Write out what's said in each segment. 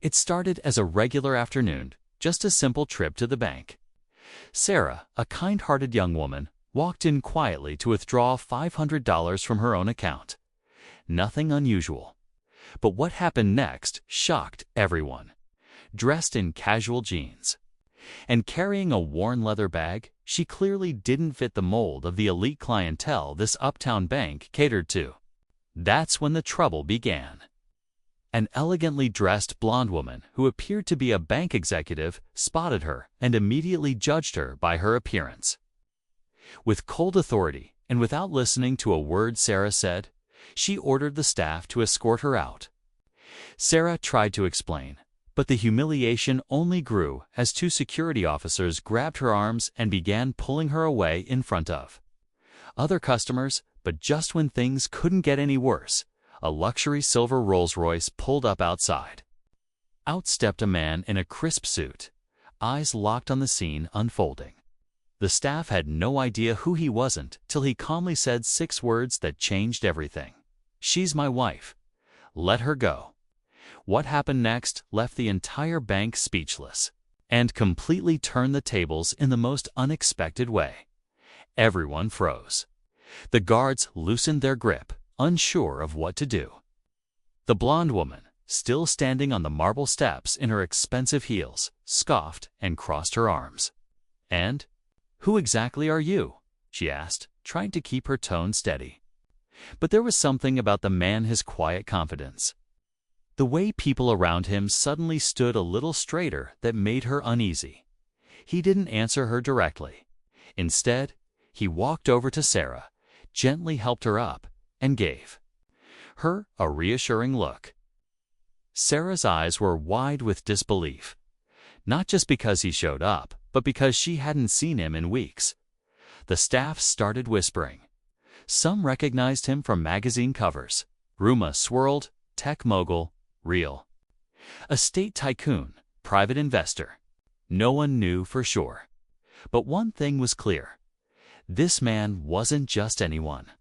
It started as a regular afternoon, just a simple trip to the bank. Sarah, a kind-hearted young woman, walked in quietly to withdraw $500 from her own account. Nothing unusual. But what happened next shocked everyone. Dressed in casual jeans and carrying a worn leather bag, she clearly didn't fit the mold of the elite clientele this uptown bank catered to. That's when the trouble began. An elegantly dressed blonde woman who appeared to be a bank executive spotted her and immediately judged her by her appearance. With cold authority and without listening to a word Sarah said, she ordered the staff to escort her out. Sarah tried to explain, but the humiliation only grew as two security officers grabbed her arms and began pulling her away in front of other customers. But just when things couldn't get any worse, a luxury silver Rolls-Royce pulled up outside. Out stepped a man in a crisp suit, eyes locked on the scene unfolding. The staff had no idea who he wasn't till he calmly said 6 words that changed everything. "She's my wife. Let her go." What happened next left the entire bank speechless and completely turned the tables in the most unexpected way. Everyone froze. The guards loosened their grip, unsure of what to do. The blonde woman, still standing on the marble steps in her expensive heels, scoffed and crossed her arms. "And who exactly are you?" she asked, trying to keep her tone steady. But there was something about the man, his quiet confidence, the way people around him suddenly stood a little straighter, that made her uneasy. He didn't answer her directly. Instead, he walked over to Sarah, gently helped her up, and gave her a reassuring look. Sarah's eyes were wide with disbelief, not just because he showed up, but because she hadn't seen him in weeks. The staff started whispering. Some recognized him from magazine covers. Rumor swirled: tech mogul, real estate tycoon, private investor. No one knew for sure. But one thing was clear. This man wasn't just anyone.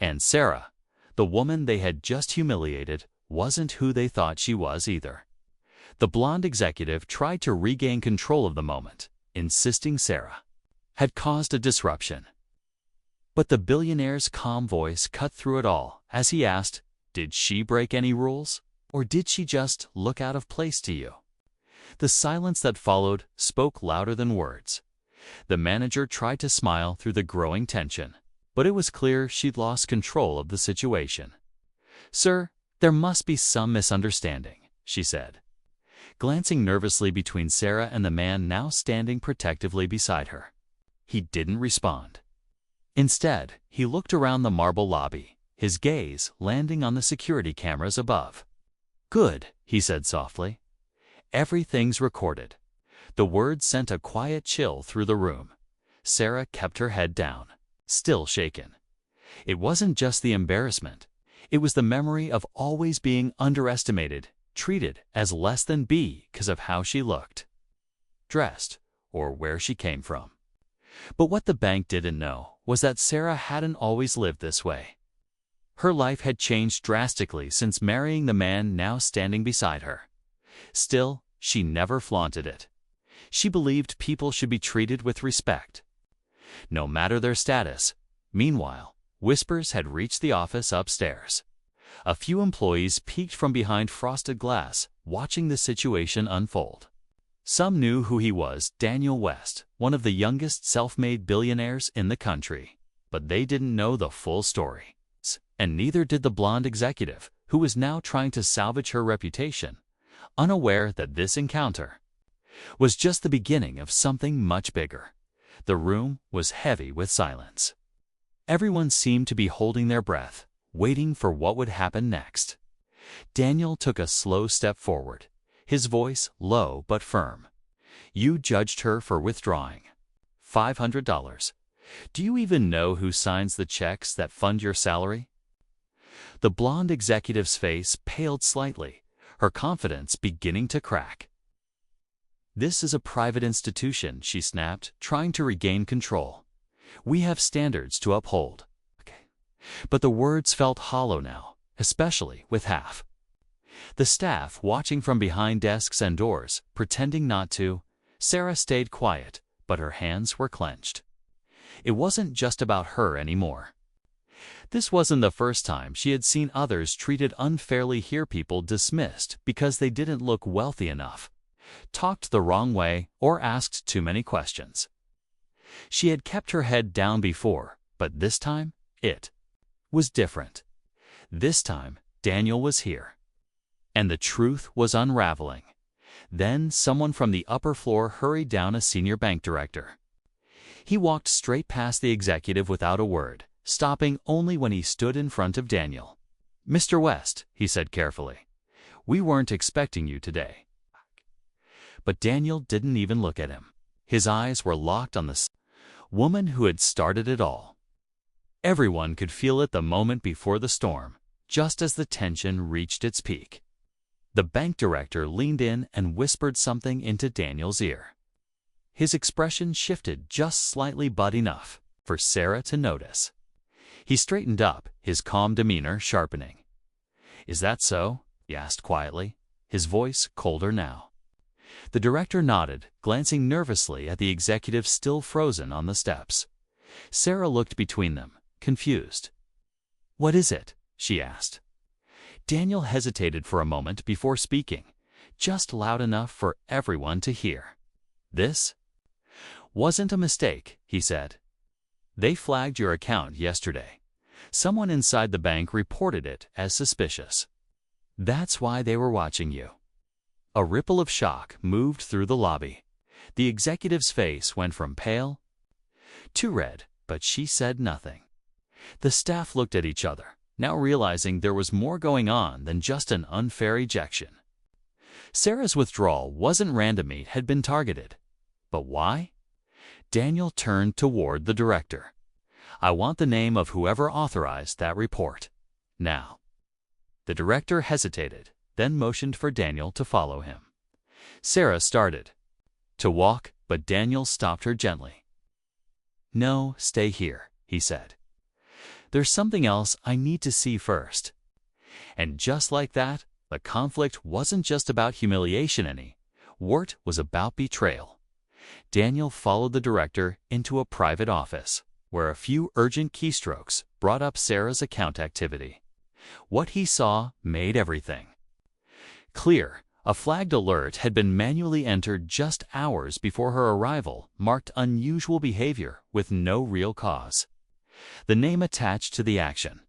And Sarah, the woman they had just humiliated, wasn't who they thought she was either. The blonde executive tried to regain control of the moment, insisting Sarah had caused a disruption. But the billionaire's calm voice cut through it all as he asked, "Did she break any rules? Or did she just look out of place to you?" The silence that followed spoke louder than words. The manager tried to smile through the growing tension, but it was clear she'd lost control of the situation. "Sir, there must be some misunderstanding," she said, glancing nervously between Sarah and the man now standing protectively beside her. He didn't respond. Instead, he looked around the marble lobby, his gaze landing on the security cameras above. "Good," he said softly. "Everything's recorded." The words sent a quiet chill through the room. Sarah kept her head down, still shaken. It wasn't just the embarrassment. It was the memory of always being underestimated, treated as less than because of how she looked, dressed, or where she came from. But what the bank didn't know was that Sarah hadn't always lived this way. Her life had changed drastically since marrying the man now standing beside her. Still, she never flaunted it. She believed people should be treated with respect, no matter their status. Meanwhile, whispers had reached the office upstairs. A few employees peeked from behind frosted glass, watching the situation unfold. Some knew who he was: Daniel West, one of the youngest self-made billionaires in the country. But they didn't know the full story. And neither did the blonde executive, who was now trying to salvage her reputation, unaware that this encounter was just the beginning of something much bigger. The room was heavy with silence. Everyone seemed to be holding their breath, waiting for what would happen next. Daniel took a slow step forward, his voice low but firm. "You judged her for withdrawing $500. Do you even know who signs the checks that fund your salary?" The blonde executive's face paled slightly, her confidence beginning to crack. "This is a private institution," she snapped, trying to regain control. "We have standards to uphold." But the words felt hollow now, especially with half The staff watching from behind desks and doors, pretending not to. Sarah stayed quiet, but her hands were clenched. It wasn't just about her anymore. This wasn't the first time she had seen others treated unfairly, hear people dismissed because they didn't look wealthy enough, talked the wrong way, or asked too many questions. She had kept her head down before, but this time, it was different. This time, Daniel was here. And the truth was unraveling. Then someone from the upper floor hurried down, a senior bank director. He walked straight past the executive without a word, stopping only when he stood in front of Daniel. "Mr. West," he said carefully, "we weren't expecting you today." But Daniel didn't even look at him. His eyes were locked on the woman who had started it all. Everyone could feel it the moment before the storm, just as the tension reached its peak. The bank director leaned in and whispered something into Daniel's ear. His expression shifted just slightly, but enough for Sarah to notice. He straightened up, his calm demeanor sharpening. "Is that so?" he asked quietly, his voice colder now. The director nodded, glancing nervously at the executive still frozen on the steps. Sarah looked between them, confused. "What is it?" she asked. Daniel hesitated for a moment before speaking, just loud enough for everyone to hear. "This wasn't a mistake," he said. "They flagged your account yesterday. Someone inside the bank reported it as suspicious. That's why they were watching you." A ripple of shock moved through the lobby. The executive's face went from pale to red, but she said nothing. The staff looked at each other, now realizing there was more going on than just an unfair ejection. Sarah's withdrawal wasn't random, it had been targeted. But why? Daniel turned toward the director. "I want the name of whoever authorized that report. Now." The director hesitated, then motioned for Daniel to follow him. Sarah started to walk, but Daniel stopped her gently. "No, stay here," he said. "There's something else I need to see first." And just like that, the conflict wasn't just about humiliation anymore, it was about betrayal. Daniel followed the director into a private office, where a few urgent keystrokes brought up Sarah's account activity. What he saw made everything clear. A flagged alert had been manually entered just hours before her arrival, marked unusual behavior with no real cause. The name attached to the action: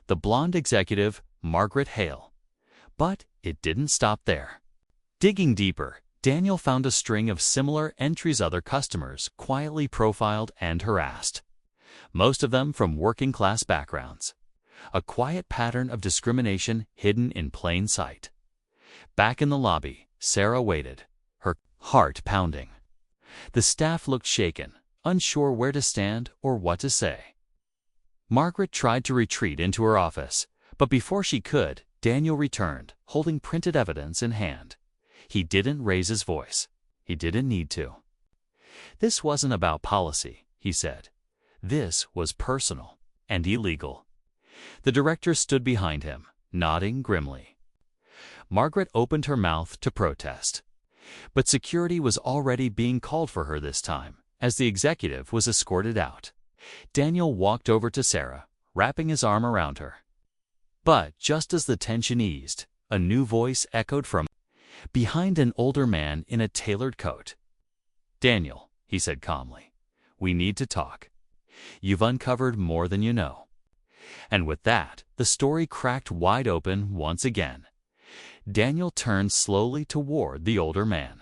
the blonde executive, Margaret Hale. But it didn't stop there. Digging deeper, Daniel found a string of similar entries, other customers quietly profiled and harassed, most of them from working-class backgrounds. A quiet pattern of discrimination hidden in plain sight. Back in the lobby, Sarah waited, her heart pounding. The staff looked shaken, unsure where to stand or what to say. Margaret tried to retreat into her office, but before she could, Daniel returned, holding printed evidence in hand. He didn't raise his voice. He didn't need to. "This wasn't about policy," he said. "This was personal and illegal." The director stood behind him, nodding grimly. Margaret opened her mouth to protest, but security was already being called for her this time, as the executive was escorted out. Daniel walked over to Sarah, wrapping his arm around her. But just as the tension eased, a new voice echoed from behind, an older man in a tailored coat. "Daniel," he said calmly, "we need to talk. You've uncovered more than you know." And with that, the story cracked wide open once again. Daniel turned slowly toward the older man.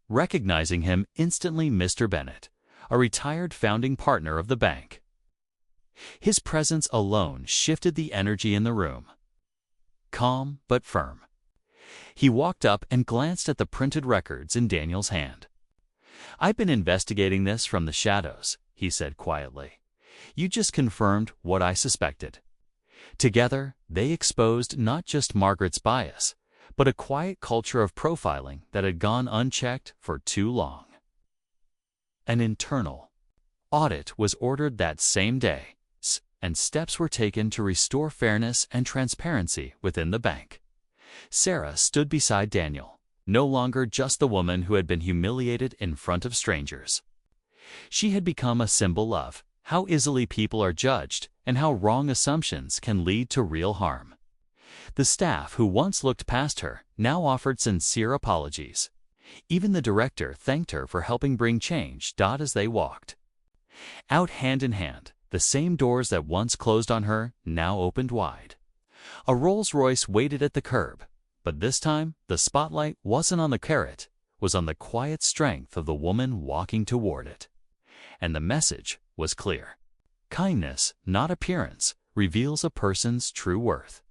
Recognizing him instantly, Mr. Bennett, a retired founding partner of the bank. His presence alone shifted the energy in the room. Calm but firm. He walked up and glanced at the printed records in Daniel's hand. "I've been investigating this from the shadows," he said quietly. "You just confirmed what I suspected." Together, they exposed not just Margaret's bias, but a quiet culture of profiling that had gone unchecked for too long. An internal audit was ordered that same day, and steps were taken to restore fairness and transparency within the bank. Sarah stood beside Daniel, no longer just the woman who had been humiliated in front of strangers. She had become a symbol of how easily people are judged and how wrong assumptions can lead to real harm. The staff who once looked past her now offered sincere apologies. Even the director thanked her for helping bring change as they walked. Out hand in hand, the same doors that once closed on her now opened wide. A Rolls-Royce waited at the curb, but this time the spotlight wasn't on the carrot, was on the quiet strength of the woman walking toward it. And the message was clear. Kindness, not appearance, reveals a person's true worth.